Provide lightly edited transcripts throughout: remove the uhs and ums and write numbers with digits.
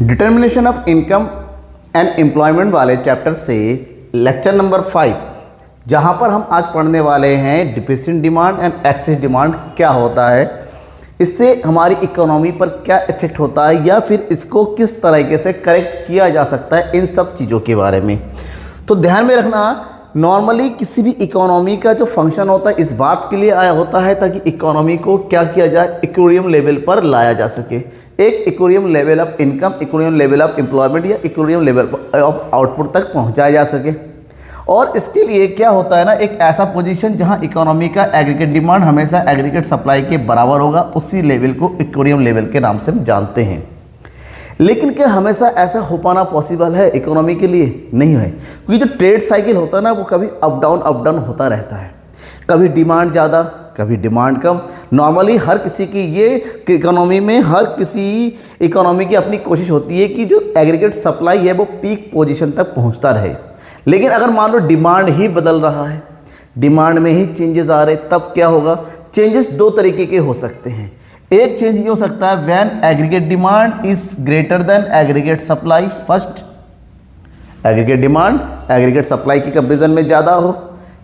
Determination of income and employment वाले chapter से lecture number 5, जहां पर हम आज पढ़ने वाले हैं डिफिसिएंट डिमांड एंड एक्सेस डिमांड क्या होता है, इससे हमारी इकोनॉमी पर क्या इफेक्ट होता है या फिर इसको किस तरीके से करेक्ट किया जा सकता है, इन सब चीज़ों के बारे में। तो ध्यान में रखना, नॉर्मली किसी भी इकोनॉमी का जो फंक्शन होता है इस बात के लिए आया होता है ताकि इकोनॉमी को क्या किया जाए, इक्विलिब्रियम लेवल पर लाया जा सके। एक equilibrium level of income, equilibrium level of employment या इक्विलिब्रियम लेवल ऑफ आउटपुट तक पहुंचाया जा सके। और इसके लिए क्या होता है ना, एक ऐसा पोजीशन जहां इकोनॉमी का एग्रीगेट डिमांड हमेशा एग्रीगेट सप्लाई के बराबर होगा, उसी लेवल को इक्विलिब्रियम लेवल के नाम से हम जानते हैं। लेकिन क्या हमेशा ऐसा हो पाना पॉसिबल है इकोनॉमी के लिए? नहीं है, क्योंकि जो ट्रेड साइकिल होता है ना वो कभी अप डाउन होता रहता है। कभी डिमांड ज़्यादा, कभी डिमांड कम। नॉर्मली हर किसी की ये इकोनॉमी में हर किसी इकोनॉमी की अपनी कोशिश होती है कि जो एग्रीगेट सप्लाई है वो पीक पोजीशन तक पहुंचता रहे। लेकिन अगर मान लो डिमांड ही बदल रहा है, डिमांड में ही चेंजेस आ रहे, तब क्या होगा? चेंजेस दो तरीके के हो सकते हैं। एक चेंज ये हो सकता है when aggregate demand is greater than aggregate supply. First, aggregate demand aggregate supply की कंपैरिजन में ज़्यादा हो।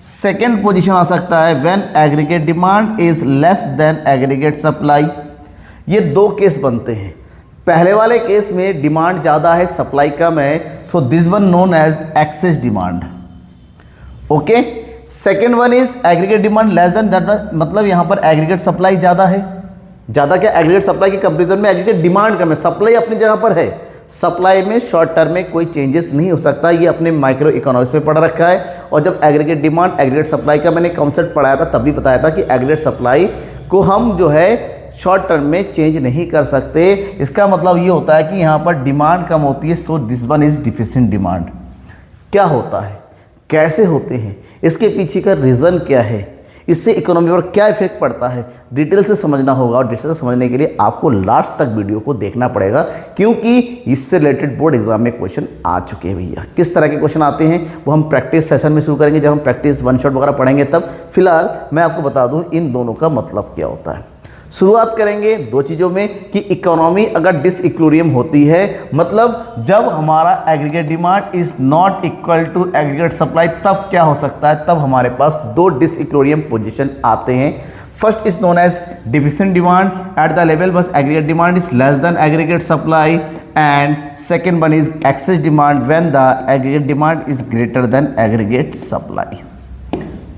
सेकेंड पोजीशन आ सकता है when aggregate demand is less than aggregate supply. ये दो केस बनते हैं। पहले वाले केस में डिमांड ज़्यादा है, सप्लाई कम है, so this one known as excess demand. Okay, second one is aggregate demand less than, that मतलब यहाँ पर एग्रीगेट सप्लाई ज़्यादा है। ज़्यादा क्या? एग्रीगेट सप्लाई की कंपैरिजन में एग्रीगेट डिमांड कम है, सप्लाई अपनी जगह पर है। सप्लाई में शॉर्ट टर्म में कोई चेंजेस नहीं हो सकता, ये अपने माइक्रो इकोनॉमिक्स में पढ़ रखा है। और जब एग्रीगेट डिमांड एग्रीगेट सप्लाई का मैंने कॉन्सेप्ट पढ़ाया था तब भी बताया था कि एग्रीगेट सप्लाई को हम जो है शॉर्ट टर्म में चेंज नहीं कर सकते। इसका मतलब ये होता है कि यहाँ पर डिमांड कम होती है, so this one is deficient demand. क्या होता है, कैसे होते हैं, इसके पीछे का रीज़न क्या है, इससे इकोनॉमी पर क्या इफेक्ट पड़ता है, डिटेल से समझना होगा। और डिटेल से समझने के लिए आपको लास्ट तक वीडियो को देखना पड़ेगा, क्योंकि इससे रिलेटेड बोर्ड एग्जाम में क्वेश्चन आ चुके हैं भैया। किस तरह के क्वेश्चन आते हैं वो हम प्रैक्टिस सेशन में शुरू करेंगे, जब हम प्रैक्टिस वन शॉट वगैरह पढ़ेंगे तब। फिलहाल मैं आपको बता दूं इन दोनों का मतलब क्या होता है। शुरुआत करेंगे दो चीज़ों में कि इकोनॉमी अगर डिसइक्विलिब्रियम होती है, मतलब जब हमारा aggregate demand is not equal to aggregate supply, तब क्या हो सकता है? तब हमारे पास दो डिसइक्विलिब्रियम पोजीशन आते हैं। First is known as deficient demand at the level bus aggregate demand is less than aggregate supply, and second one is excess demand when the aggregate demand is greater than aggregate supply.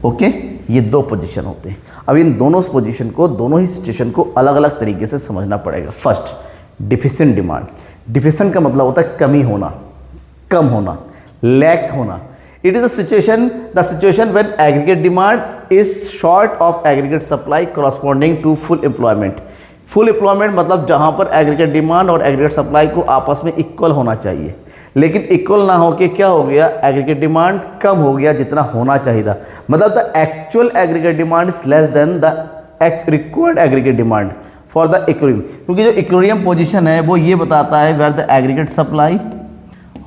Okay, ये दो position होते हैं। अब इन दोनों position को, दोनों ही situation को अलग अलग तरीके से समझना पड़ेगा। First, deficient demand. डिफिशिएंट का मतलब होता है कमी होना, कम होना, लैक होना। It is the situation when aggregate demand is short of aggregate supply corresponding to full employment. Full employment मतलब जहां पर एग्रीगेट डिमांड और एग्रीगेट सप्लाई को आपस में इक्वल होना चाहिए, लेकिन इक्वल ना होके क्या हो गया, एग्रीगेट डिमांड कम हो गया जितना होना चाहिए था। मतलब the actual aggregate demand is less then the required aggregate demand for the equilibrium. क्योंकि जो इक्विलिब्रियम पोजीशन है वो ये बताता है वेयर द एग्रीगेट सप्लाई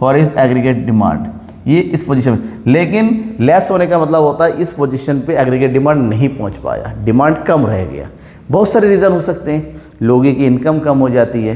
और इज एग्रीगेट डिमांड, ये इस पोजीशन में। लेकिन लेस होने का मतलब होता है इस पोजीशन पे एग्रीगेट डिमांड नहीं पहुंच पाया, डिमांड कम रह गया। बहुत सारे रीज़न हो सकते हैं। लोगों की इनकम कम हो जाती है,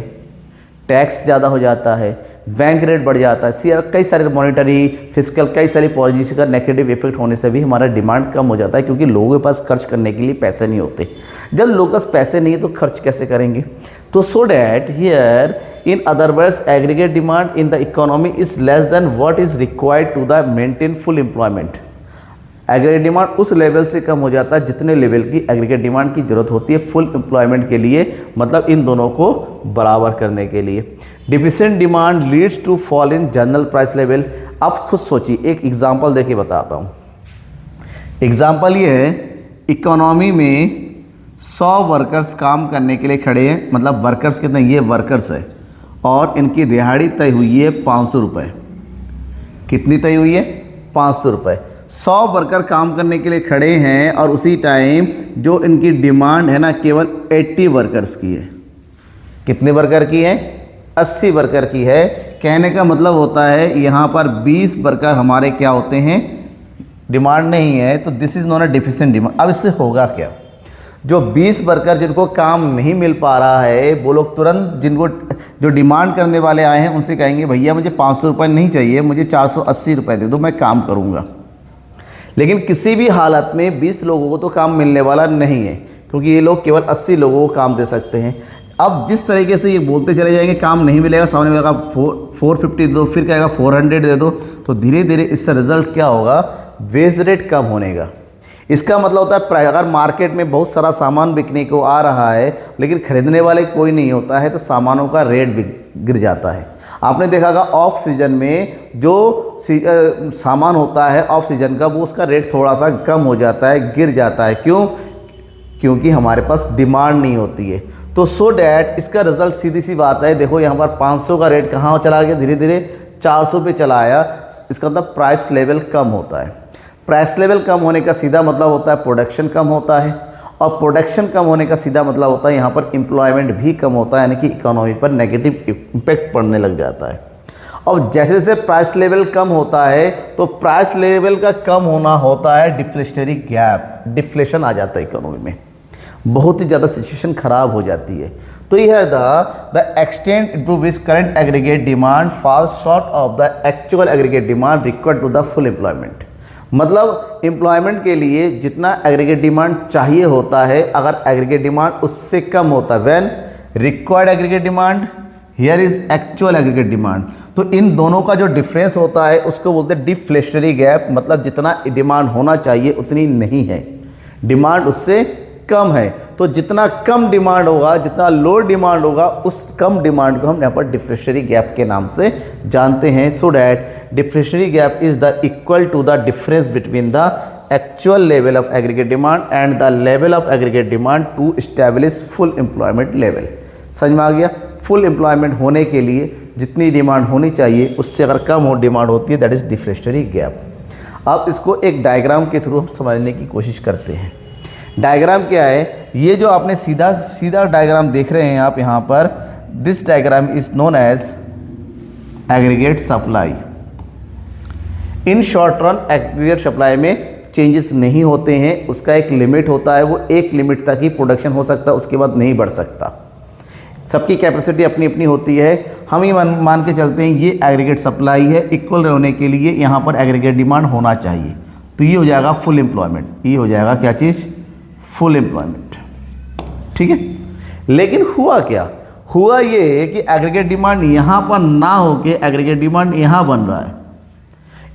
टैक्स ज़्यादा हो जाता है, बैंक रेट बढ़ जाता है, कई सारे मॉनिटरी, फिजिकल, कई सारी पॉलिसी का नेगेटिव इफेक्ट होने से भी हमारा डिमांड कम हो जाता है, क्योंकि लोगों के पास खर्च करने के लिए पैसे नहीं होते। जब लोगों के पास पैसे नहीं है तो खर्च कैसे करेंगे? तो so that here in other words aggregate demand in the economy is less than what is required to the maintain full employment. Aggregate demand उस लेवल से कम हो जाता है जितने लेवल की एग्रीगेट डिमांड की जरूरत होती है फुल एम्प्लॉयमेंट के लिए, मतलब इन दोनों को बराबर करने के लिए। Deficient demand leads to fall in general price level. अब खुद सोचिए, एक एग्जांपल देके बताता हूँ। एग्जांपल ये है, इकोनॉमी में 100 वर्कर्स काम करने के लिए खड़े हैं, मतलब वर्कर्स कितने? ये वर्कर्स है, और इनकी दिहाड़ी तय हुई है 500 रुपये। कितनी तय हुई है? 500 रुपये। 100 वर्कर काम करने के लिए खड़े हैं और उसी टाइम जो इनकी डिमांड है ना केवल 80 वर्कर्स की है। कितने वर्कर की है? 80 वर्कर की है। कहने का मतलब होता है यहाँ पर 20 वर्कर हमारे क्या होते हैं? डिमांड नहीं है, तो this is not a deficient demand. अब इससे होगा क्या? जो 20 वर्कर जिनको काम नहीं मिल पा रहा है, वो लोग तुरंत जिनको जो डिमांड करने वाले आए हैं उनसे कहेंगे भैया मुझे 500 रुपये नहीं चाहिए, मुझे 480 रुपये दे दो, मैं काम करूँगा। लेकिन किसी भी हालत में 20 लोगों को तो काम मिलने वाला नहीं है, क्योंकि ये लोग केवल 80 लोगों को काम दे सकते हैं। अब जिस तरीके से ये बोलते चले जाएंगे काम नहीं मिलेगा, सामने वाला 450 दो, फिर कहेगा 400 दे दो, तो धीरे धीरे इससे रिजल्ट क्या होगा, वेज रेट कम होने का। इसका मतलब होता है प्राइस, अगर मार्केट में बहुत सारा सामान बिकने को आ रहा है लेकिन ख़रीदने वाले कोई नहीं होता है, तो सामानों का रेट भी गिर जाता है। आपने देखा होगा ऑफ सीजन में जो सामान होता है ऑफ सीजन का, वो उसका रेट थोड़ा सा कम हो जाता है, गिर जाता है। क्यों? क्योंकि हमारे पास डिमांड नहीं होती है। तो सो डैट इसका रिजल्ट सीधी सी बात है, देखो यहाँ पर 500 का रेट कहाँ चला गया, धीरे धीरे 400 पे चला आया। इसका मतलब प्राइस लेवल कम होता है। प्राइस लेवल कम होने का सीधा मतलब होता है प्रोडक्शन कम होता है, और प्रोडक्शन कम होने का सीधा मतलब होता है यहाँ पर एम्प्लॉयमेंट भी कम होता है, यानी कि इकोनॉमी पर नेगेटिव इम्पैक्ट पड़ने लग जाता है। और जैसे जैसे प्राइस लेवल कम होता है तो प्राइस लेवल का कम होना होता है डिफ्लेशनरी गैप, डिफ्लेशन आ जाता है इकोनॉमी में, बहुत ही ज़्यादा सिचुएशन खराब हो जाती है। तो यह है the extent into which current aggregate demand falls short of the actual aggregate demand required to the full employment. मतलब एम्प्लॉयमेंट के लिए जितना एग्रीगेट डिमांड चाहिए होता है, अगर एग्रीगेट डिमांड उससे कम होता है, when required aggregate demand here is actual aggregate demand, तो इन दोनों का जो डिफरेंस होता है उसको बोलते हैं डिफ्लेशनरी गैप। मतलब जितना डिमांड होना चाहिए उतनी नहीं है, डिमांड उससे कम है। तो जितना कम डिमांड होगा, जितना लो डिमांड होगा, उस कम डिमांड को हम यहाँ पर डिफ्लेशनरी गैप के नाम से जानते हैं। So that deflationary gap is the equal to the difference between the actual level of aggregate demand and the level of aggregate demand to establish full employment level. समझ में आ गया? फुल एम्प्लॉयमेंट होने के लिए जितनी डिमांड होनी चाहिए उससे अगर कम हो डिमांड होती है, दैट इज डिफ्लेशनरी गैप। अब इसको एक डायग्राम के थ्रू हम समझने की कोशिश करते हैं। डायग्राम क्या है? ये जो आपने सीधा डायग्राम देख रहे हैं आप यहाँ पर, this diagram is known as aggregate supply. In short run aggregate supply में चेंजेस नहीं होते हैं, उसका एक लिमिट होता है, वो एक लिमिट तक ही प्रोडक्शन हो सकता है, उसके बाद नहीं बढ़ सकता। सबकी कैपेसिटी अपनी अपनी होती है। हम ही मान के चलते हैं ये एग्रीगेट सप्लाई है, इक्वल होने के लिए यहाँ पर एग्रीगेट डिमांड होना चाहिए, तो ये हो जाएगा फुल एम्प्लॉयमेंट। ये हो जाएगा क्या चीज़? Full employment. ठीक है। लेकिन हुआ क्या? हुआ ये कि एग्रीगेट डिमांड यहाँ पर ना होके एग्रीगेट डिमांड यहाँ बन रहा है।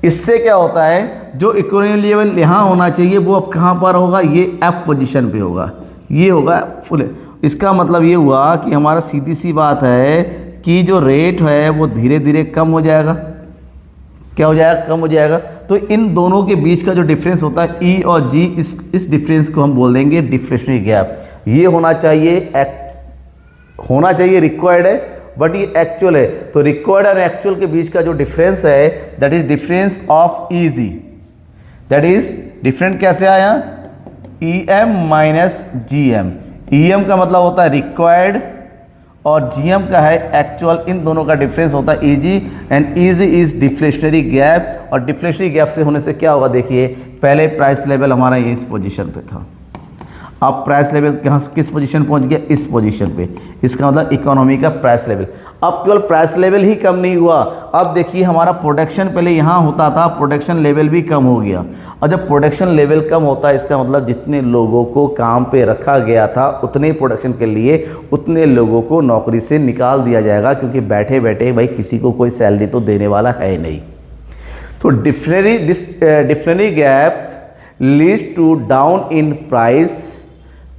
इससे क्या होता है, जो इकोनॉमी लेवल यहाँ होना चाहिए वो अब कहाँ पर होगा? ये एफ पोजीशन पे होगा, ये होगा फुल। इसका मतलब ये हुआ कि हमारा सीधी सी बात है कि जो रेट है वो धीरे धीरे कम हो जाएगा। क्या हो जाएगा? कम हो जाएगा। तो इन दोनों के बीच का जो डिफरेंस होता है ई और जी, इस डिफरेंस को हम बोल देंगे डिफ्लेशनरी गैप। ये होना चाहिए रिक्वायर्ड है, बट ये एक्चुअल है। तो रिक्वायर्ड और एक्चुअल के बीच का जो डिफरेंस है that is difference of E G. That is different कैसे आया? E M minus G M. E M का मतलब होता है रिक्वायर्ड और जी एम का है एक्चुअल। इन दोनों का डिफरेंस होता है E G, and E G is deflationary gap. और डिफ्लेशनरी गैप से होने से क्या होगा? देखिए, पहले प्राइस लेवल हमारा ये इस पोजीशन पे था, अब प्राइस लेवल कहाँ किस पोजीशन पहुंच गया? इस पोजीशन पे। इसका मतलब इकोनॉमी का प्राइस लेवल। अब केवल प्राइस लेवल ही कम नहीं हुआ, अब देखिए हमारा प्रोडक्शन पहले यहाँ होता था, प्रोडक्शन लेवल भी कम हो गया। और जब प्रोडक्शन लेवल कम होता है इसका मतलब जितने लोगों को काम पे रखा गया था उतने प्रोडक्शन के लिए उतने लोगों को नौकरी से निकाल दिया जाएगा, क्योंकि बैठे बैठे भाई किसी को कोई सैलरी तो देने वाला है नहीं। तो deflationary gap leads to down in price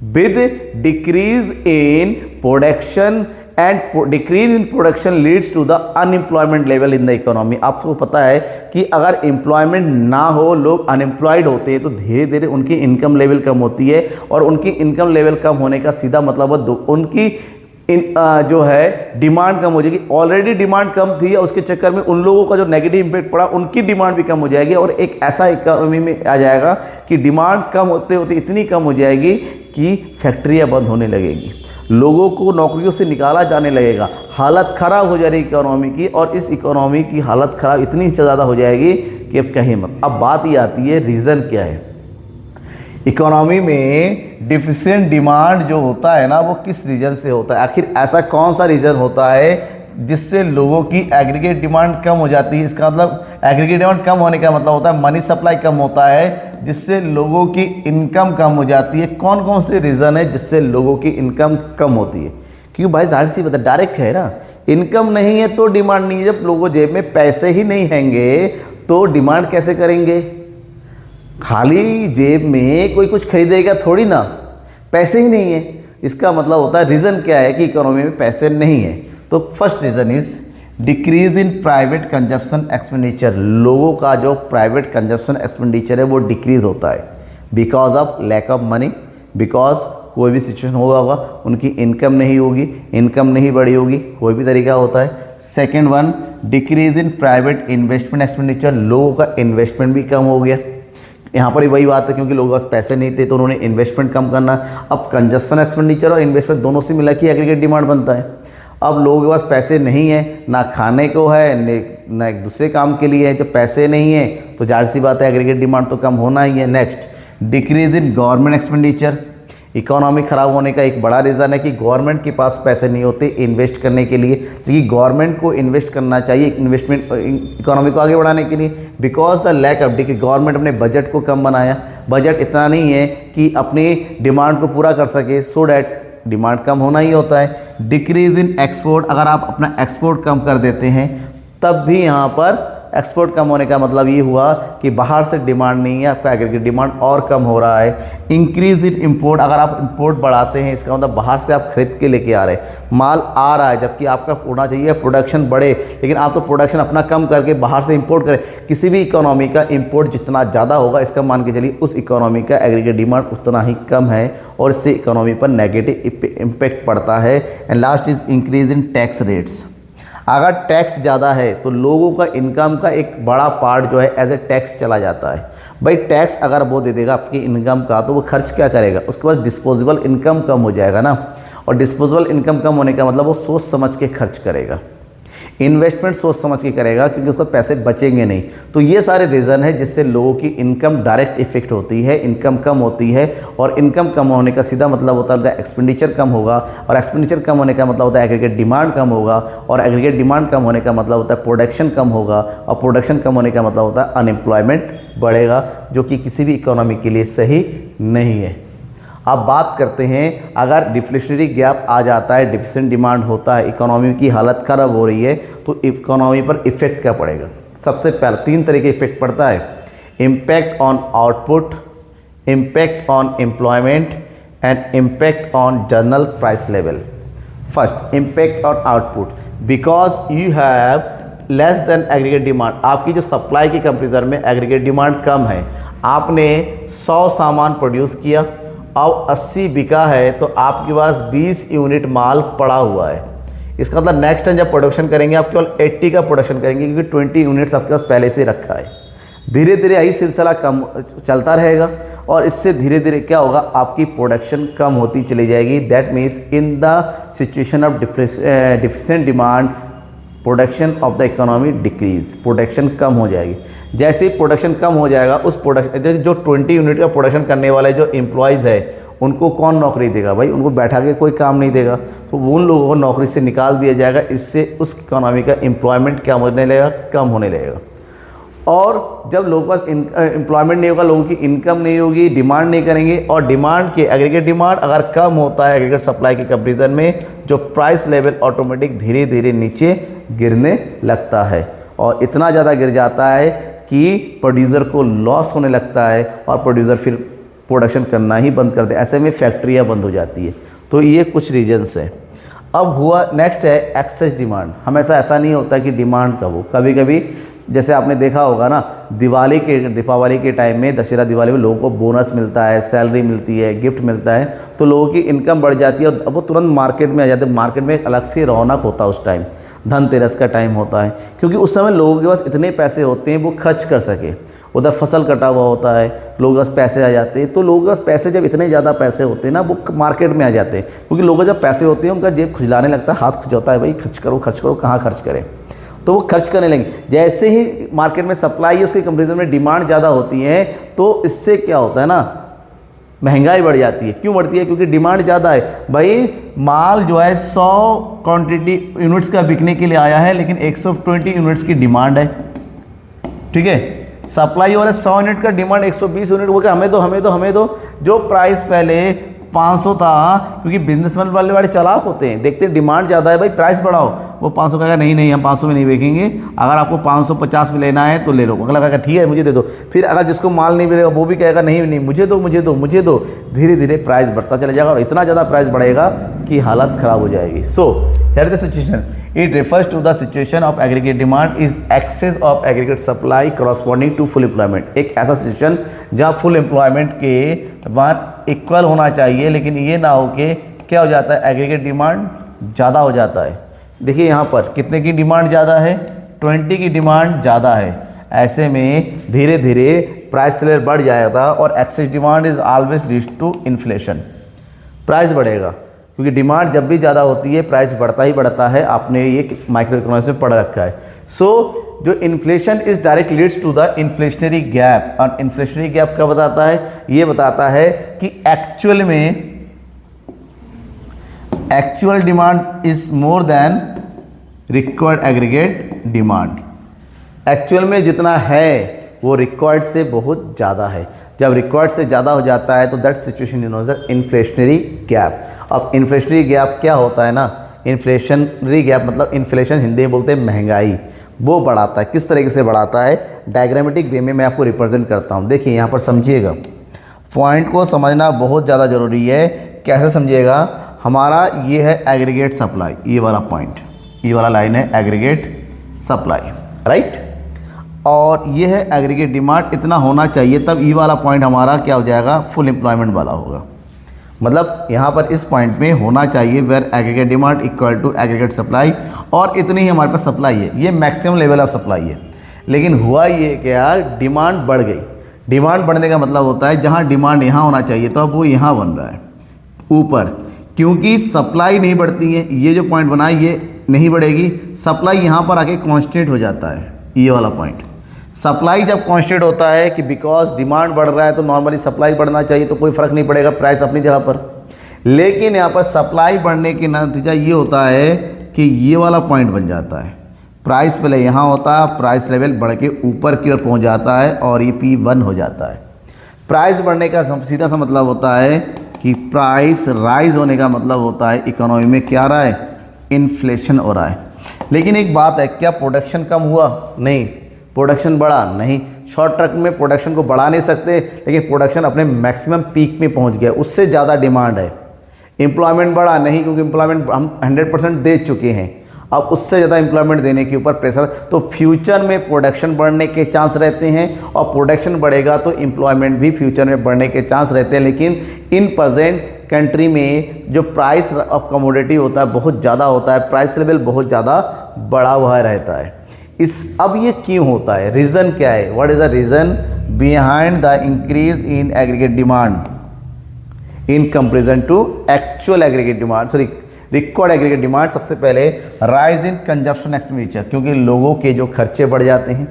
with decrease in production, and decrease in production leads to the unemployment level in the economy। आप सबको पता है कि अगर एम्प्लॉयमेंट ना हो, लोग अनएम्प्लॉयड होते हैं, तो धीरे धीरे उनकी इनकम लेवल कम होती है, और उनकी इनकम लेवल कम होने का सीधा मतलब है उनकी जो है डिमांड कम हो जाएगी। ऑलरेडी डिमांड कम थी, उसके चक्कर में उन लोगों का जो नेगेटिव इम्पैक्ट पड़ा उनकी डिमांड भी कम हो जाएगी, और एक ऐसा इकोनॉमी में आ जाएगा कि डिमांड कम होते होते इतनी कम हो जाएगी कि फैक्ट्रियां बंद होने लगेगी, लोगों को नौकरियों से निकाला जाने लगेगा, हालत ख़राब हो जाएगी इकोनॉमी की। और इस इकोनॉमी की हालत ख़राब इतनी ज़्यादा हो जाएगी कि अब कहीं मत। अब बात ये आती है रीज़न क्या है? इकोनॉमी में डिफिशिएंट डिमांड जो होता है ना वो किस रीजन से होता है, आखिर ऐसा कौन सा रीजन होता है जिससे लोगों की एग्रीगेट डिमांड कम हो जाती है। इसका मतलब एग्रीगेट डिमांड कम होने का मतलब होता है मनी सप्लाई कम होता है, जिससे लोगों की इनकम कम हो जाती है। कौन कौन से रीज़न है जिससे लोगों की इनकम कम होती है? क्योंकि भाई जाहिर सी बात है, डायरेक्ट है ना, इनकम नहीं है तो डिमांड नहीं है। जब लोगों जेब में पैसे ही नहीं हैंगे तो डिमांड कैसे करेंगे? खाली जेब में कोई कुछ खरीदेगा थोड़ी ना, पैसे ही नहीं है। इसका मतलब होता है रीज़न क्या है कि इकोनॉमी में पैसे नहीं है। तो first reason is decrease in private consumption expenditure. लोगों का जो प्राइवेट कंजप्शन एक्सपेंडिचर है वो डिक्रीज होता है because of lack of money, because कोई भी सिचुएशन होगा उनकी इनकम नहीं होगी, इनकम नहीं बढ़ी होगी, कोई भी तरीका होता है। Second one, decrease in private investment expenditure. लोगों का इन्वेस्टमेंट भी कम हो गया। यहाँ पर ही वही बात है, क्योंकि लोगों के पास पैसे नहीं थे तो उन्होंने इन्वेस्टमेंट कम करना। अब कंजप्शन एक्सपेंडिचर और इन्वेस्टमेंट दोनों से मिला के एग्रीगेट डिमांड बनता है। अब लोगों के पास पैसे नहीं है, ना खाने को है ना एक दूसरे काम के लिए है। जब पैसे नहीं है तो जाहिर सी बात है एग्रीगेट डिमांड तो कम होना ही है। Next, decrease in government expenditure. Economy ख़राब होने का एक बड़ा रीज़न है कि गवर्नमेंट के पास पैसे नहीं होते इन्वेस्ट करने के लिए, क्योंकि गवर्नमेंट को इन्वेस्ट करना चाहिए इन्वेस्टमेंट इकोनॉमी को आगे बढ़ाने के लिए। Because the lack of decrease, government अपने बजट को कम बनाया, बजट इतना नहीं है कि अपनी डिमांड को पूरा कर सके, सो डैट डिमांड कम होना ही होता है। डिक्रीज इन एक्सपोर्ट, अगर आप अपना एक्सपोर्ट कम कर देते हैं तब भी यहाँ पर एक्सपोर्ट कम होने का मतलब ये हुआ कि बाहर से डिमांड नहीं है, आपका एग्रीगेट डिमांड और कम हो रहा है। इंक्रीज इन इंपोर्ट, अगर आप इंपोर्ट बढ़ाते हैं इसका मतलब बाहर से आप खरीद के लेके आ रहे हैं, माल आ रहा है, जबकि आपका होना चाहिए प्रोडक्शन बढ़े, लेकिन आप तो प्रोडक्शन अपना कम करके बाहर से इंपोर्ट करें। किसी भी इकोनॉमी का इंपोर्ट जितना ज़्यादा होगा इसका मान के चलिए उस इकोनॉमी का एग्रीगेट डिमांड उतना ही कम है और इससे इकोनॉमी पर नेगेटिव इम्पैक्ट पड़ता है। And last is increase in tax rates. अगर टैक्स ज़्यादा है तो लोगों का इनकम का एक बड़ा पार्ट जो है एज ए टैक्स चला जाता है। भाई टैक्स अगर वो दे देगा आपकी इनकम का तो वो खर्च क्या करेगा? उसके पास डिस्पोजेबल इनकम कम हो जाएगा ना, और डिस्पोजेबल इनकम कम होने का मतलब वो सोच समझ के खर्च करेगा, इन्वेस्टमेंट सोच समझ के करेगा, क्योंकि उसका पैसे बचेंगे नहीं। तो ये सारे रीज़न है जिससे लोगों की इनकम डायरेक्ट इफेक्ट होती है, इनकम कम होती है, और इनकम कम होने का सीधा मतलब होता है एक्सपेंडिचर कम होगा, और एक्सपेंडिचर कम होने का मतलब होता है एग्रीगेट डिमांड कम होगा, और एग्रीगेट डिमांड कम होने का मतलब होता है प्रोडक्शन कम होगा, और प्रोडक्शन कम होने का मतलब होता है अनएम्प्लॉयमेंट बढ़ेगा, जो कि किसी भी इकोनॉमी के लिए सही नहीं है। अब बात करते हैं, अगर डिफ्लेशनरी गैप आ जाता है, डिफिशिएंट डिमांड होता है, इकोनॉमी की हालत ख़राब हो रही है, तो इकोनॉमी पर इफ़ेक्ट क्या पड़ेगा? सबसे पहले 3 तरह के इफेक्ट पड़ता है। Impact on output, impact on employment and impact on general price level. First, impact on output. Because you have less than aggregate demand, आपकी जो सप्लाई की कंपेरिजन में एग्रीगेट डिमांड कम है, आपने 100 सामान प्रोड्यूस किया, अब 80 बिका है, तो आपके पास 20 यूनिट माल पड़ा हुआ है। इसका मतलब नेक्स्ट टाइम जब प्रोडक्शन करेंगे आप केवल 80 का प्रोडक्शन करेंगे, क्योंकि 20 यूनिट्स आपके पास पहले से रखा है। धीरे धीरे यही सिलसिला कम चलता रहेगा, और इससे धीरे धीरे क्या होगा, आपकी प्रोडक्शन कम होती चली जाएगी। That means in the situation of deficient demand, production of the economy decrease, production कम हो जाएगी। जैसे ही प्रोडक्शन कम हो जाएगा, उस प्रोडक्शन जो 20 यूनिट का प्रोडक्शन करने वाले जो एम्प्लॉयज़ है उनको कौन नौकरी देगा? भाई उनको बैठा के कोई काम नहीं देगा, तो उन लोगों को नौकरी से निकाल दिया जाएगा। इससे उस इकोनॉमी का एम्प्लॉयमेंट क्या होने लगेगा? कम होने लगेगा। और जब लोगों के पास एम्प्लॉयमेंट नहीं होगा, लोगों की इनकम नहीं होगी, डिमांड नहीं करेंगे, और डिमांड के एग्रीगेट डिमांड अगर कम होता है एग्रीगेट सप्लाई के कंपेरिजन में, जो प्राइस लेवल ऑटोमेटिक धीरे धीरे नीचे गिरने लगता है, और इतना ज़्यादा गिर जाता है कि प्रोड्यूसर को लॉस होने लगता है, और प्रोड्यूसर फिर प्रोडक्शन करना ही बंद कर दे। ऐसे में फैक्ट्रियाँ बंद हो जाती है। तो ये कुछ रीजन्स हैं। अब हुआ नेक्स्ट है एक्सेस डिमांड। हमेशा ऐसा नहीं होता कि डिमांड कब हो, कभी कभी जैसे आपने देखा होगा ना, दीपावली के टाइम में, दशहरा दिवाली में लोगों को बोनस मिलता है, सैलरी मिलती है, गिफ्ट मिलता है, तो लोगों की इनकम बढ़ जाती है, और अब वो तुरंत मार्केट में आ जाते हैं। मार्केट में एक अलग से रौनक होता है उस टाइम, धनतेरस का टाइम होता है, क्योंकि उस समय लोगों के पास इतने पैसे होते हैं वो खर्च कर सके। उधर फसल कटा हुआ होता है, लोगों के पास पैसे आ जाते हैं, तो लोगों के पास पैसे, जब इतने ज़्यादा पैसे होते हैं ना, वो मार्केट में आ जाते हैं, क्योंकि लोगों जब पैसे होते हैं उनका जेब खुजलाने लगता है, हाथ खुजता है, भाई खर्च करो, कहाँ खर्च करें, तो वो खर्च करने लगेंगे। जैसे ही मार्केट में सप्लाई है उसके कंपेरिजन में डिमांड ज़्यादा होती है, तो इससे क्या होता है ना, महंगाई बढ़ जाती है। क्यों बढ़ती है? क्योंकि डिमांड ज़्यादा है। भाई माल जो है 100 क्वांटिटी यूनिट्स का बिकने के लिए आया है, लेकिन 120 यूनिट्स की डिमांड है, ठीक है। सप्लाई हो रहा है 100 यूनिट का, डिमांड 120 यूनिट, वो क्या हमें दो। जो प्राइस पहले 500 था, क्योंकि बिजनेसमैन वाले चालाक होते हैं, देखते हैं डिमांड ज़्यादा है, भाई प्राइस बढ़ाओ। वो 500 कहेगा नहीं हम 500 में नहीं बेचेंगे, अगर आपको 550 में लेना है तो ले लो। अगला कहेगा ठीक है मुझे दे दो। फिर अगर जिसको माल नहीं मिलेगा वो भी कहेगा नहीं मुझे दो। धीरे धीरे प्राइस बढ़ता चला जाएगा और इतना ज़्यादा प्राइस बढ़ेगा कि हालत ख़राब हो जाएगी। So here the situation, it refers to the situation of aggregate demand is excess of aggregate supply corresponding to full employment. एक ऐसा सिचुएशन जहाँ फुल एम्प्लॉयमेंट के बाद इक्वल होना चाहिए, लेकिन ये ना हो कि क्या हो जाता है, एग्रीगेट डिमांड ज़्यादा हो जाता है। देखिए यहाँ पर कितने की डिमांड ज़्यादा है, 20 की डिमांड ज़्यादा है। ऐसे में धीरे धीरे प्राइस लेवल बढ़ जाएगा और excess demand is always leads to inflation. Price बढ़ेगा क्योंकि डिमांड जब भी ज़्यादा होती है प्राइस बढ़ता ही बढ़ता है। आपने ये माइक्रो इकोनॉमिक्स में पढ़ रखा है। सो जो inflation is direct leads to the inflationary gap. और इन्फ्लेशनरी गैप क्या बताता है? ये बताता है कि actual demand is more than required aggregate demand. Actual में जितना है वो रिक्वायर्ड से बहुत ज़्यादा है। जब रिक्वायर्ड से ज़्यादा हो जाता है तो that situation is inflationary gap. अब इन्फ्लेशनरी गैप क्या होता है ना, इन्फ्लेशनरी गैप मतलब इन्फ्लेशन हिंदी में बोलते हैं महंगाई, वो बढ़ाता है। किस तरीके से बढ़ाता है? डायग्रामेटिक वे में मैं आपको रिप्रेजेंट करता हूँ। देखिए यहाँ पर समझिएगा, पॉइंट को समझना बहुत ज़्यादा ज़रूरी है। कैसे समझिएगा? हमारा ये है एग्रीगेट सप्लाई, ये वाला पॉइंट, ये वाला लाइन है एग्रीगेट सप्लाई, राइट। और ये है एग्रीगेट डिमांड, इतना होना चाहिए, तब ये वाला पॉइंट हमारा क्या हो जाएगा, फुल एम्प्लॉयमेंट वाला होगा। मतलब यहाँ पर इस पॉइंट में होना चाहिए where aggregate demand equal to aggregate supply, और इतनी ही हमारे पास सप्लाई है, ये मैक्सिमम लेवल ऑफ सप्लाई है। लेकिन हुआ ये कि यार डिमांड बढ़ गई। डिमांड बढ़ने का मतलब होता है जहाँ डिमांड यहाँ होना चाहिए तो अब वो यहाँ बन रहा है ऊपर, क्योंकि सप्लाई नहीं बढ़ती है। ये जो पॉइंट बना है ये नहीं बढ़ेगी, सप्लाई यहाँ पर आके कांस्टेंट हो जाता है। ये वाला पॉइंट, सप्लाई जब कांस्टेंट होता है कि बिकॉज डिमांड बढ़ रहा है तो नॉर्मली सप्लाई बढ़ना चाहिए, तो कोई फ़र्क नहीं पड़ेगा, प्राइस अपनी जगह पर। लेकिन यहाँ पर सप्लाई बढ़ने की नतीजा ये होता है कि ये वाला पॉइंट बन जाता है। प्राइस पहले यहाँ होता है, प्राइस लेवल बढ़ के ऊपर की ओर पहुँच जाता है और ये P1 हो जाता है। प्राइस बढ़ने का सीधा सा मतलब होता है कि प्राइस राइज होने का मतलब होता है इकोनॉमी में क्या रहा है, इन्फ्लेशन हो रहा है। लेकिन एक बात है, क्या प्रोडक्शन कम हुआ? नहीं। प्रोडक्शन बढ़ा? नहीं। शॉर्ट टर्म में प्रोडक्शन को बढ़ा नहीं सकते, लेकिन प्रोडक्शन अपने मैक्सिमम पीक में पहुंच गया, उससे ज़्यादा डिमांड है। एम्प्लॉयमेंट बढ़ा? नहीं, क्योंकि एम्प्लॉयमेंट हम 100% दे चुके हैं, अब उससे ज़्यादा एम्प्लॉयमेंट देने के ऊपर प्रेशर। तो फ्यूचर में प्रोडक्शन बढ़ने के चांस रहते हैं, और प्रोडक्शन बढ़ेगा तो एम्प्लॉयमेंट भी फ्यूचर में बढ़ने के चांस रहते हैं। लेकिन इन प्रेजेंट कंट्री में जो प्राइस ऑफ कमोडिटी होता है बहुत ज़्यादा होता है, प्राइस लेवल बहुत ज़्यादा बढ़ा हुआ रहता है। अब ये क्यों होता है? रीज़न क्या है? What is the reason behind the increase in aggregate demand in comparison to actual aggregate demand, sorry required aggregate demand? सबसे पहले राइज इन कंजप्शन एक्सपेंडिचर, क्योंकि लोगों के जो खर्चे बढ़ जाते हैं।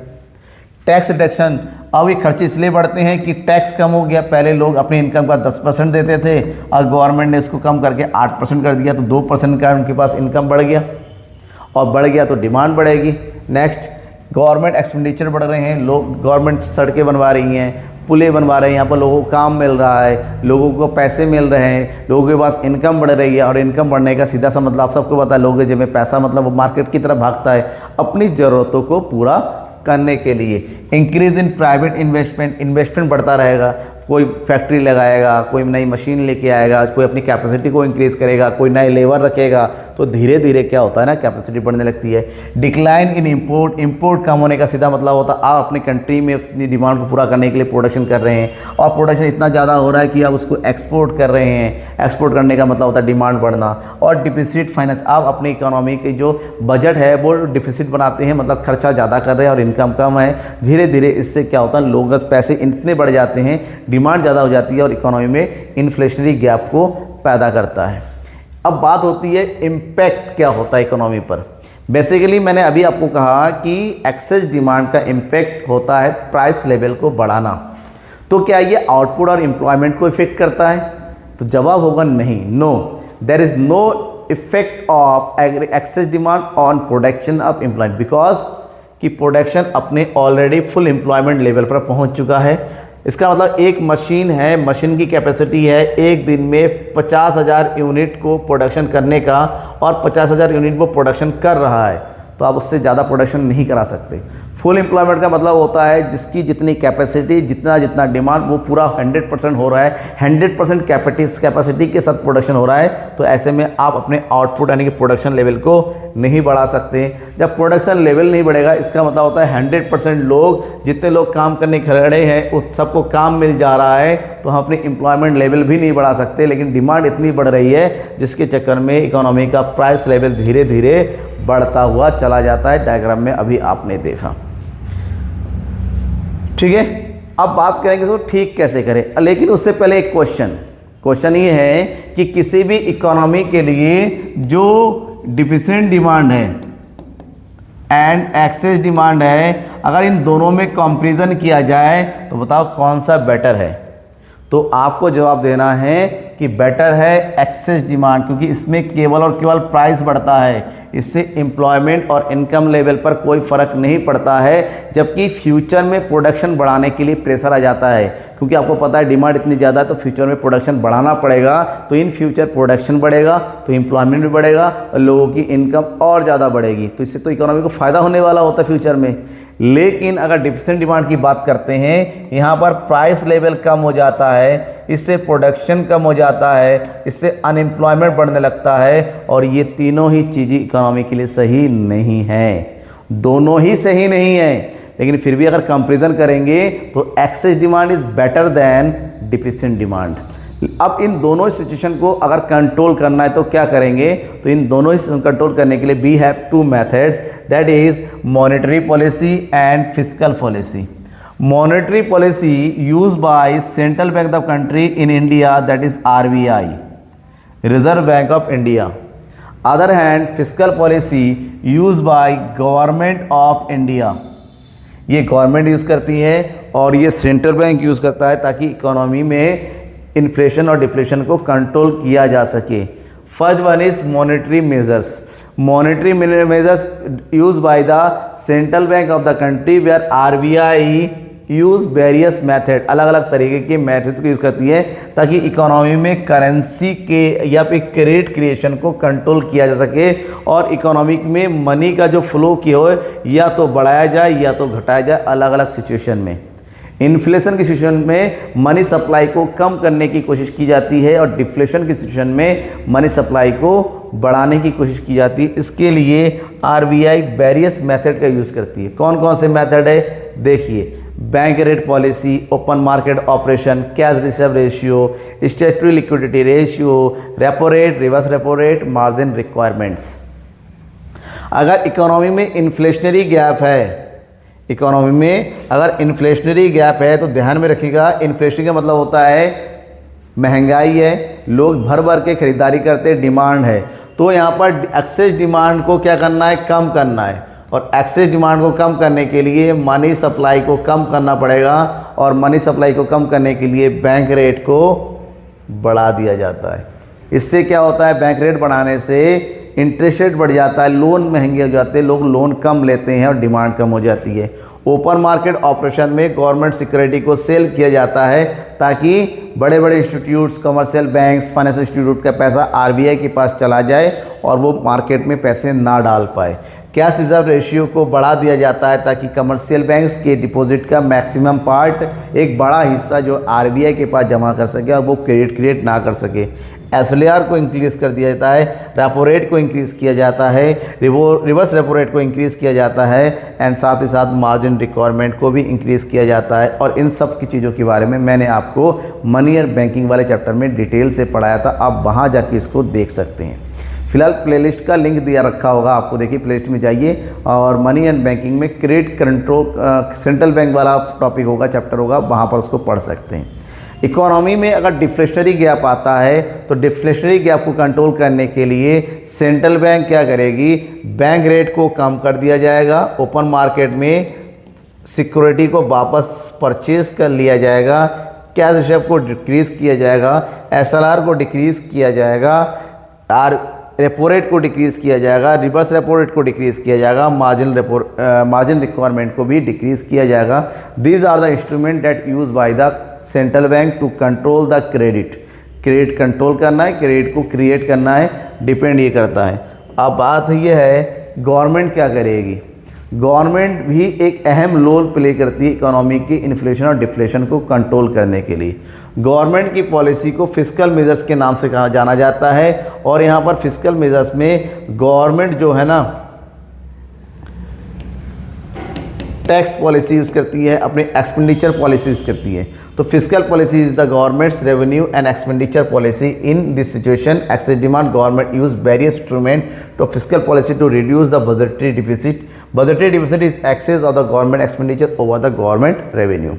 टैक्स रिडक्शन, अब ये खर्चे इसलिए बढ़ते हैं कि टैक्स कम हो गया। पहले लोग अपनी इनकम का 10% देते थे और गवर्नमेंट ने इसको कम करके 8% कर दिया, तो 2% का उनके पास इनकम बढ़ गया, और बढ़ गया तो डिमांड बढ़ेगी। नेक्स्ट, गवर्नमेंट एक्सपेंडिचर बढ़ रहे हैं, लोग गवर्नमेंट सड़कें बनवा रही हैं, पुलें बनवा रहे हैं, यहाँ पर लोगों को काम मिल रहा है, लोगों को पैसे मिल रहे हैं, लोगों के पास इनकम बढ़ रही है। और इनकम बढ़ने का सीधा सा मतलब आप सबको पता है, लोगों के जेब में पैसा मतलब वो मार्केट की तरफ भागता है अपनी ज़रूरतों को पूरा करने के लिए। Increase in private investment, investment बढ़ता रहेगा, कोई फैक्ट्री लगाएगा, कोई नई मशीन लेके आएगा, कोई अपनी कैपेसिटी को इंक्रीज़ करेगा, कोई नए लेबर रखेगा, तो धीरे धीरे क्या होता है ना, कैपेसिटी बढ़ने लगती है। डिक्लाइन इन इंपोर्ट, इंपोर्ट कम होने का सीधा मतलब होता है आप अपनी कंट्री में अपनी डिमांड को पूरा करने के लिए प्रोडक्शन कर रहे हैं, और प्रोडक्शन इतना ज़्यादा हो रहा है कि आप उसको एक्सपोर्ट कर रहे हैं। एक्सपोर्ट करने का मतलब होता है डिमांड बढ़ना। और डिफिसिट फाइनेंस, आप अपनी इकोनॉमी की जो बजट है वो डिफिसिट बनाते हैं, मतलब खर्चा ज़्यादा कर रहे हैं और इनकम कम है। धीरे धीरे इससे क्या होता है, लोगों के पैसे इतने बढ़ जाते हैं, डिमांड ज़्यादा हो जाती है और इकोनॉमी में इन्फ्लेशनरी गैप को पैदा करता है। अब बात होती है इम्पैक्ट क्या होता है इकोनॉमी पर। बेसिकली मैंने अभी आपको कहा कि एक्सेस डिमांड का इम्पैक्ट होता है प्राइस लेवल को बढ़ाना। तो क्या ये आउटपुट और एम्प्लॉयमेंट को इफेक्ट करता है? तो जवाब होगा नहीं, no, there is no effect of excess demand on production of employment, because कि प्रोडक्शन अपने ऑलरेडी फुल एम्प्लॉयमेंट लेवल पर पहुंच चुका है। इसका मतलब एक मशीन है, मशीन की कैपेसिटी है एक दिन में 50,000 यूनिट को प्रोडक्शन करने का, और 50,000 यूनिट वो प्रोडक्शन कर रहा है, तो आप उससे ज़्यादा प्रोडक्शन नहीं करा सकते। फुल एम्प्लॉयमेंट का मतलब होता है जिसकी जितनी कैपेसिटी, जितना डिमांड, वो पूरा 100% हो रहा है, 100% कैपेसिटी के साथ प्रोडक्शन हो रहा है। तो ऐसे में आप अपने आउटपुट यानी कि प्रोडक्शन लेवल को नहीं बढ़ा सकते। जब प्रोडक्शन लेवल नहीं बढ़ेगा, इसका मतलब होता है 100% लोग, जितने लोग काम करने खड़े हैं उस सबको काम मिल जा रहा है, तो हम अपनी एम्प्लॉयमेंट लेवल भी नहीं बढ़ा सकते। लेकिन डिमांड इतनी बढ़ रही है जिसके चक्कर में इकोनॉमी का प्राइस लेवल धीरे धीरे बढ़ता हुआ चला जाता है। डायग्राम में अभी आपने देखा, ठीक है। अब बात करेंगे इसको ठीक कैसे करें, लेकिन उससे पहले एक क्वेश्चन ये है कि किसी भी इकोनॉमी के लिए जो डिफिसिएंट डिमांड है एंड एक्सेस डिमांड है, अगर इन दोनों में कंपैरिजन किया जाए तो बताओ कौन सा बेटर है? तो आपको जवाब देना है कि बेटर है एक्सेस डिमांड, क्योंकि इसमें केवल और केवल प्राइस बढ़ता है, इससे एम्प्लॉयमेंट और इनकम लेवल पर कोई फ़र्क नहीं पड़ता है। जबकि फ्यूचर में प्रोडक्शन बढ़ाने के लिए प्रेशर आ जाता है, क्योंकि आपको पता है डिमांड इतनी ज़्यादा है तो फ्यूचर में प्रोडक्शन बढ़ाना पड़ेगा। तो इन फ्यूचर प्रोडक्शन बढ़ेगा तो एम्प्लॉयमेंट भी बढ़ेगा और लोगों की इनकम और ज़्यादा बढ़ेगी, तो इससे तो इकोनॉमी को फ़ायदा होने वाला होता है फ्यूचर में। लेकिन अगर डिफिसिएंट डिमांड की बात करते हैं, यहाँ पर प्राइस लेवल कम हो जाता है, इससे प्रोडक्शन कम हो जाता है, इससे अनएम्प्लॉयमेंट बढ़ने लगता है, और ये तीनों ही चीज़ें इकोनॉमी के लिए सही नहीं है, दोनों ही सही नहीं है। लेकिन फिर भी अगर कंपैरिजन करेंगे तो excess demand is better than deficient demand. अब इन दोनों सिचुएशन को अगर कंट्रोल करना है तो क्या करेंगे? तो इन दोनों ही कंट्रोल करने के लिए we have two methods, that is monetary policy and fiscal policy. Monetary policy used by central bank of country in India, that is RBI, reserve bank of India. Other hand fiscal policy used by government of India, ये government use करती है और ये central bank use करता है ताकि economy में inflation और डिफ्लेशन को कंट्रोल किया जा सके। First one is monetary measures. Monetary measures use by the central bank of the country where RBI use various method, अलग अलग तरीके के मेथड को यूज़ करती है ताकि इकोनॉमी में करेंसी के या फिर क्रेडिट क्रिएशन को कंट्रोल किया जा सके और इकोनॉमी में मनी का जो फ्लो किया हो या तो बढ़ाया जाए या तो घटाया जाए अलग अलग सिचुएशन में। इन्फ्लेशन की सिचुएशन में मनी सप्लाई को कम करने की कोशिश की जाती है और डिफ्लेशन की सिचुएशन में मनी सप्लाई को बढ़ाने की कोशिश की जाती है। इसके लिए RBI वेरियस मेथड का यूज़ करती है। कौन कौन से मेथड है देखिए, bank rate policy, open market operation, cash reserve ratio, statutory liquidity ratio, repo rate, reverse repo rate, margin requirements. अगर इकोनॉमी में इन्फ्लेशनरी गैप है, इकोनॉमी में अगर इन्फ्लेशनरी गैप है तो ध्यान में रखिएगा, इन्फ्लेशन का मतलब होता है महंगाई है, लोग भर भर के खरीदारी करते, डिमांड है, तो यहाँ पर एक्सेस डिमांड को क्या करना है? कम करना है। और एक्सेस डिमांड को कम करने के लिए मनी सप्लाई को कम करना पड़ेगा और मनी सप्लाई को कम करने के लिए बैंक रेट को बढ़ा दिया जाता है। इससे क्या होता है? बैंक रेट बढ़ाने से इंटरेस्ट रेट बढ़ जाता है, लोन महंगे हो जाते हैं, लोग लोन कम लेते हैं और डिमांड कम हो जाती है। ओपन मार्केट ऑपरेशन में गवर्नमेंट सिक्योरिटी को सेल किया जाता है ताकि बड़े बड़े institutes, commercial banks, financial institute का पैसा RBI के पास चला जाए और वो मार्केट में पैसे ना डाल पाए। कैश रिजर्व रेशियो को बढ़ा दिया जाता है ताकि कमर्शियल बैंक्स के डिपॉजिट का मैक्सिमम पार्ट, एक बड़ा हिस्सा जो RBI के पास जमा कर सके और वो क्रेडिट क्रिएट ना कर सके। SLR को इंक्रीज़ कर दिया जाता है, रेपो रेट को इंक्रीज़ किया जाता है, रिवर्स रेपो रेट को इंक्रीज़ किया जाता है एंड साथ ही साथ मार्जिन रिक्वायरमेंट को भी इंक्रीज़ किया जाता है। और इन सब की चीज़ों के बारे में मैंने आपको मनी और बैंकिंग वाले चैप्टर में डिटेल से पढ़ाया था, आप वहाँ जाके इसको देख सकते हैं। फिलहाल प्लेलिस्ट का लिंक दिया रखा होगा आपको, देखिए प्लेलिस्ट में जाइए और मनी एंड बैंकिंग में क्रेडिट कंट्रोल सेंट्रल बैंक वाला टॉपिक होगा, चैप्टर होगा, वहाँ पर उसको पढ़ सकते हैं। इकोनॉमी में अगर डिफ्लेशनरी गैप आता है तो डिफ्लेशनरी गैप को कंट्रोल करने के लिए सेंट्रल बैंक क्या करेगी? बैंक रेट को कम कर दिया जाएगा, ओपन मार्केट में सिक्योरिटी को वापस परचेज कर लिया जाएगा, कैश रिजर्व को डिक्रीज़ किया जाएगा, SLR को डिक्रीज़ किया जाएगा, रेपो रेट को डिक्रीज़ किया जाएगा, रिवर्स रेपो रेट को डिक्रीज़ किया जाएगा, मार्जिन रिक्वायरमेंट को भी डिक्रीज़ किया जाएगा। These are the instrument that use by the central bank to control the credit control करना है, क्रेडिट को क्रिएट करना है, डिपेंड ये करता है। अब बात ये है गवर्नमेंट क्या करेगी। गवर्नमेंट भी एक अहम रोल प्ले करती है इकोनॉमी की इन्फ्लेशन और डिफ्लेशन को कंट्रोल करने के लिए। गवर्नमेंट की पॉलिसी को फिस्कल मेजर्स के नाम से जाना जाता है और यहाँ पर फिस्कल मेजर्स में गवर्नमेंट जो है ना टैक्स पॉलिसी यूज़ करती है, अपनी एक्सपेंडिचर पॉलिसी यूज़ करती है। तो fiscal policy is the government's revenue and expenditure policy. In this situation excess demand government use various instrument to fiscal policy to reduce the budgetary deficit. Budgetary deficit is excess of the government expenditure over the government revenue.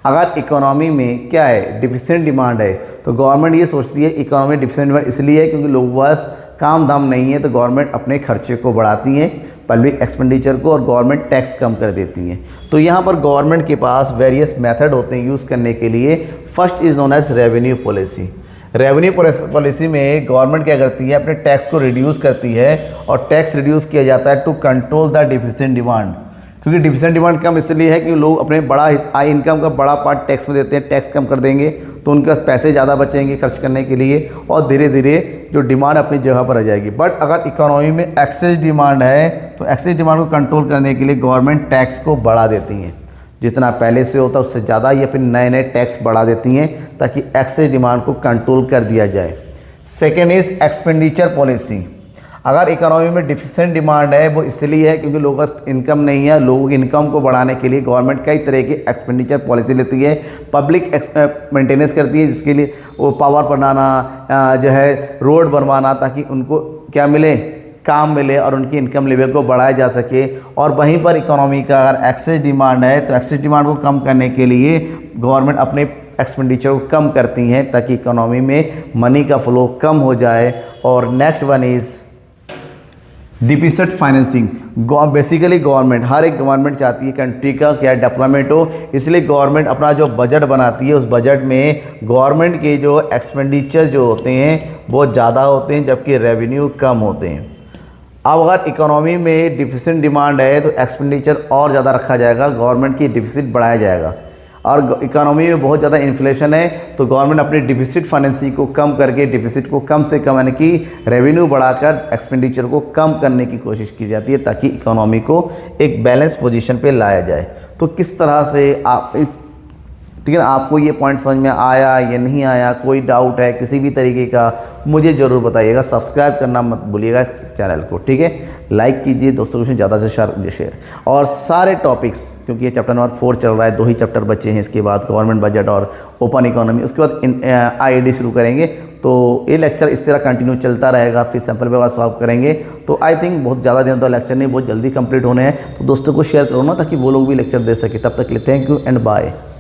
अगर economy में क्या है deficit demand है तो government ये सोचती है economy deficit demand इसलिए है क्योंकि लोगों के पास काम धाम नहीं है, तो गवर्नमेंट अपने खर्चे को बढ़ाती है, पब्लिक एक्सपेंडिचर को, और गवर्नमेंट टैक्स कम कर देती हैं। तो यहाँ पर गवर्नमेंट के पास वेरियस मेथड होते हैं यूज़ करने के लिए। First is known as revenue policy. Revenue policy में गवर्नमेंट क्या करती है, अपने टैक्स को रिड्यूस करती है, और टैक्स रिड्यूस किया जाता है to control the deficit demand. क्योंकि डिफिसिट डिमांड कम इसलिए है कि लोग अपने बड़ा इनकम का बड़ा पार्ट टैक्स में देते हैं, टैक्स कम कर देंगे तो उनके पास पैसे ज़्यादा बचेंगे खर्च करने के लिए, और धीरे धीरे जो डिमांड अपनी जगह पर आ जाएगी। बट अगर इकोनॉमी में एक्सेस डिमांड है तो एक्सेस डिमांड को कंट्रोल करने के लिए गवर्नमेंट टैक्स को बढ़ा देती हैं, जितना पहले से होता है उससे ज़्यादा, या फिर नए नए टैक्स बढ़ा देती हैं ताकि एक्सेस डिमांड को कंट्रोल कर दिया जाए। Second is expenditure policy. अगर इकोनॉमी में डिफिसिट डिमांड है वो इसलिए है क्योंकि लोगों का इनकम नहीं है, लोगों की इनकम को बढ़ाने के लिए गवर्नमेंट कई तरह की एक्सपेंडिचर पॉलिसी लेती है, पब्लिक मेंटेनेंस करती है, जिसके लिए वो पावर बनाना, जो है रोड बनवाना, ताकि उनको क्या मिले, काम मिले और उनकी इनकम लेवल को बढ़ाया जा सके। और वहीं पर इकोनॉमी का अगर एक्सेस डिमांड है तो एक्सेस डिमांड को कम करने के लिए गवर्नमेंट अपने एक्सपेंडिचर को कम करती हैं ताकि इकोनॉमी में मनी का फ्लो कम हो जाए। और next one is deficit financing. Basically government, हर एक गवर्नमेंट चाहती है कंट्री का क्या डेवलपमेंट हो, इसलिए गवर्नमेंट अपना जो बजट बनाती है उस बजट में गवर्नमेंट के जो एक्सपेंडिचर जो होते हैं वो ज़्यादा होते हैं जबकि रेवेन्यू कम होते हैं। अब अगर इकोनॉमी में डिफिसिट डिमांड है तो एक्सपेंडिचर और ज़्यादा रखा जाएगा, गवर्नमेंट की डिफिसिट बढ़ाया जाएगा। और इकोनॉमी में बहुत ज़्यादा इन्फ्लेशन है तो गवर्नमेंट अपनी डिफिसिट फाइनेंसिंग को कम करके डिफिसिट को कम से कम यानी कि रेवेन्यू बढ़ाकर एक्सपेंडिचर को कम करने की कोशिश की जाती है ताकि इकोनॉमी को एक बैलेंस पोजीशन पे लाया जाए। तो किस तरह से आप ठीक है, आपको ये पॉइंट समझ में आया या नहीं आया, कोई डाउट है किसी भी तरीके का मुझे ज़रूर बताइएगा। सब्सक्राइब करना मत भूलिएगा इस चैनल को, ठीक है, लाइक कीजिए, दोस्तों के ज़्यादा से शेयर। और सारे टॉपिक्स, क्योंकि ये चैप्टर नंबर 4 चल रहा है, 2 ही चैप्टर बचे हैं, इसके बाद गवर्नमेंट बजट और ओपन इकोनॉमी, उसके बाद IID शुरू करेंगे। तो ये लेक्चर इस तरह कंटिन्यू चलता रहेगा, फिर सैम्पल पेपर सॉल्व करेंगे। तो आई थिंक बहुत ज़्यादा दिन तो लेक्चर नहीं, बहुत जल्दी कंप्लीट होने हैं। तो दोस्तों को शेयर करो ना ताकि वो लोग भी लेक्चर दे सके। तब तक के लिए थैंक यू एंड बाय।